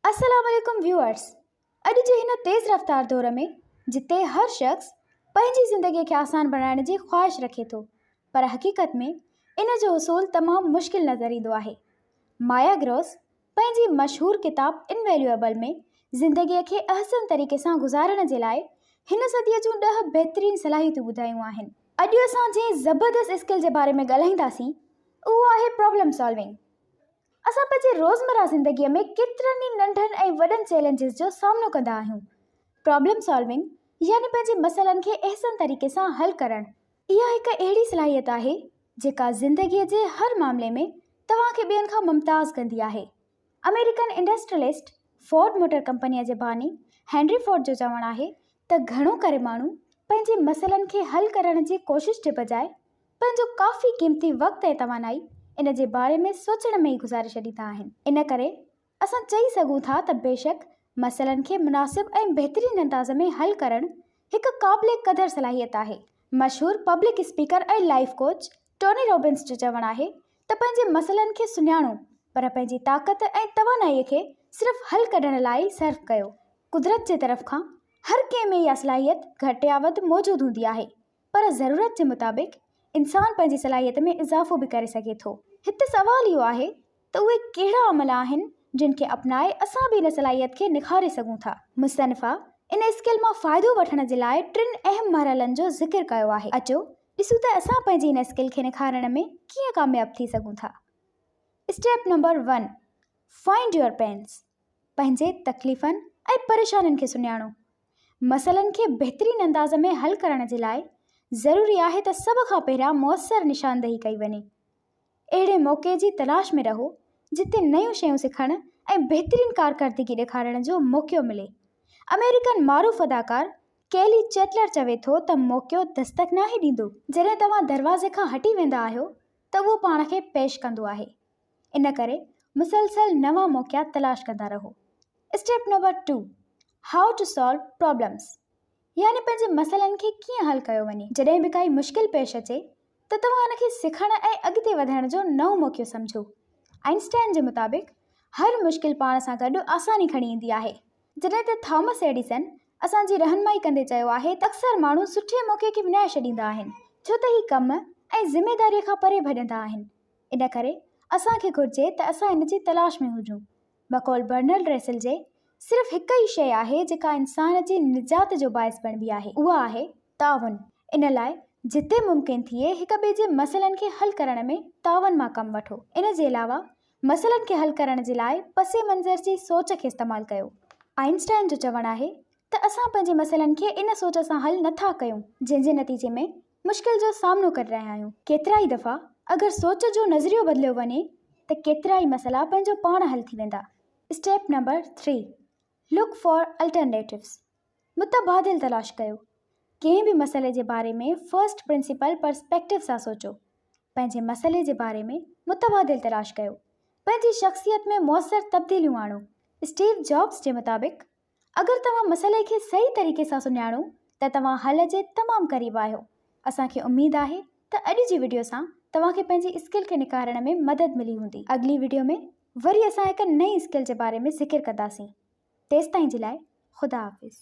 अस्सलाम वालेकुम व्यूअर्स। अॼु जे हिन तेज़ रफ़्तार दौर में जिते हर शख़्स पंहिंजी ज़िंदगीअ खे आसान बणाइण जी ख़्वाहिश रखे थो, पर हक़ीक़त में इन जो उसूल तमामु मुश्किल नज़र ईंदो आहे। माया ग्रोस पंहिंजी मशहूर किताब इनवैल्यूएबल में ज़िंदगीअ खे अहसन तरीक़े सां गुज़ारण जे लाइ हिन सदीअ जूं 10 बहितरीन सलाहियतूं ॿुधायूं आहिनि। अॼु असां जंहिं ज़बरदस्त स्किल जे बारे में ॻाल्हाईंदासीं उहो आहे प्रॉब्लम सॉल्विंग। असां पंहिंजे रोज़मर्रा ज़िंदगीअ में केतिरनि ई नंढनि ऐं वॾनि चैलेंजिस जो सामनो कंदा आहियूं। प्रॉब्लम सॉल्विंग यानी पंहिंजे मसइलनि खे अहसन तरीक़े सां हल करणु। इहा हिकु अहिड़ी सलाहियत आहे जेका ज़िंदगीअ जे हर मामले में तव्हांखे ॿियनि खां मुमताज़ कंदी आहे। अमेरिकन इंडस्ट्रियलिस्ट फोर्ड मोटर कंपनीअ जे बानी हेनरी फोर्ड जो चवणु आहे त घणो करे माण्हू पंहिंजे मसइलनि खे हल करण जी कोशिश जे बजाए पंहिंजो काफ़ी क़ीमती वक़्तु ऐं तवानाई इन जे बारे में सोचण में ई गुज़ारे छॾींदा आहिनि। इन करे असां चई सघूं था त बेशक मसइलनि खे मुनासिब ऐं बहितरीन अंदाज़ में हल करणु हिकु क़ाबिले क़दर सलाहियत आहे। मशहूर पब्लिक स्पीकर ऐं लाइफ कोच टोनी रॉबिन्स जो चवणु आहे त पंहिंजे मसइलनि खे सुञाणो, पर पंहिंजी ताक़त ऐं तवानाईअ खे सिर्फ़ु हल कढण लाइ सर्फ कयो। कुदरत जे तरफ़ खां हर कंहिं में इहा सलाहियत घटि या वधि मौजूदु हूंदी आहे, पर ज़रूरत जे मुताबिक़ इंसानु पंहिंजी सलाहियत में इज़ाफ़ो बि करे सघे थो। हिते सुवालु इहो आहे त उहे कहिड़ा अमल आहिनि जिन खे अपनाए असां बि इन सलाहियत खे निखारे सघूं था। मुसन्निफ़ा इन स्किल मां फ़ाइदो वठण जे लाइ 3 अहम मरहलनि जो ज़िक्र कयो आहे। अचो ॾिसूं त असां पंहिंजी इन स्किल खे निखारण में कीअं कामयाबु थी सघूं था। Step number 1, find your pens. पंहिंजे तकलीफ़नि ऐं परेशानियुनि खे सुञाणो। मसइलनि खे बहितरीन अंदाज़ में हल करण जे लाइ ज़रूरी आहे त सभ खां पहिरियां मुअसर निशानदेही कई वञे। अहिड़े मौक़े जी तलाश में रहो जिते नयूं शयूं सिखण ऐं बहितरीन कारकर्दगी ॾेखारण जो मौक़ो मिले। अमेरिकन मारूफ़ अदाकार केली चैटलर चवे थो त मौक़ो दस्तक न ई ॾींदो, जॾहिं तव्हां दरवाज़े खां हटी वेंदा आहियो त उहो पाण खे पेश कंदो आहे। इन करे मुसलसल नवां मौक़ा तलाश कंदा रहो। स्टेप नंबर 2, हाउ टू सॉल्व प्रॉब्लम्स, यानी पंहिंजे मसइलनि खे कीअं हल कयो वञे। जॾहिं बि काई मुश्किल पेश अचे त तव्हां हुन खे सिखण ऐं अॻिते वधण जो नओं मौक़ो सम्झो। आइंस्टाइन जे मुताबिक़ हर मुश्किल पाण सां गॾु आसानी खणी ईंदी आहे, जॾहिं त थॉमस एडिसन असांजी रहनुमाई कंदे चयो आहे त अक्सर माण्हू सुठे मौक़े खे विञाए छॾींदा आहिनि छो त ही कम ऐं ज़िमेदारीअ खां परे भॼंदा आहिनि। इन करे असांखे घुर्जे त असां इन जी तलाश में हुजूं। बकौल बर्नर्ड रसेल जे सिर्फ़ु हिकु ई शइ आहे जेका इंसान जी निजात जो बाइस बणबी आहे, उहा आहे ताउन। इन लाइ जिते मुमकिन थिए हिक ॿिए जे मसइलनि खे हल करण में ताउन मां कमु वठो। इन जे अलावा मसइलनि खे हल करण जे लाइ पसे मंज़र जी सोच खे इस्तेमालु कयो। आइंस्टाइन जो चवणु आहे त असां पंहिंजे मसइलनि खे इन सोच सां हल नथा कयूं जंहिंजे नतीजे में मुश्किल जो सामनो करे रहिया आहियूं। केतिरा ई दफ़ा अगरि सोच जो नज़रियो बदिलियो वञे त केतिरा ई मसइला पंहिंजो पाण हल थी वेंदा। Step number 3, look for alternatives. मुतबादिल तलाश कयो। कंहिं बि मसइले जे बारे में फर्स्ट प्रिंसिपल पर्सपेक्टिव सां सोचो। पंहिंजे मसइले जे बारे में मुतबादिल तलाश कयो। पंहिंजी शख़्सियत में मुअसर तब्दीलियूं आणो। स्टीव जॉब्स जे मुताबिक़ अगरि तव्हां मसइले खे सही तरीक़े सां सुञाणो त तव्हां हल जे तमामु क़रीब आहियो। असांखे उमेद आहे त अॼु जी वीडियो सां तव्हांखे पंहिंजी स्किल खे निखारण में मदद मिली हूंदी। अॻिली वीडियो में वरी असां हिकु नई स्किल जे बारे में ज़िक्र कंदासीं। तेसिताईं जे लाइ ख़ुदा हाफ़िज़।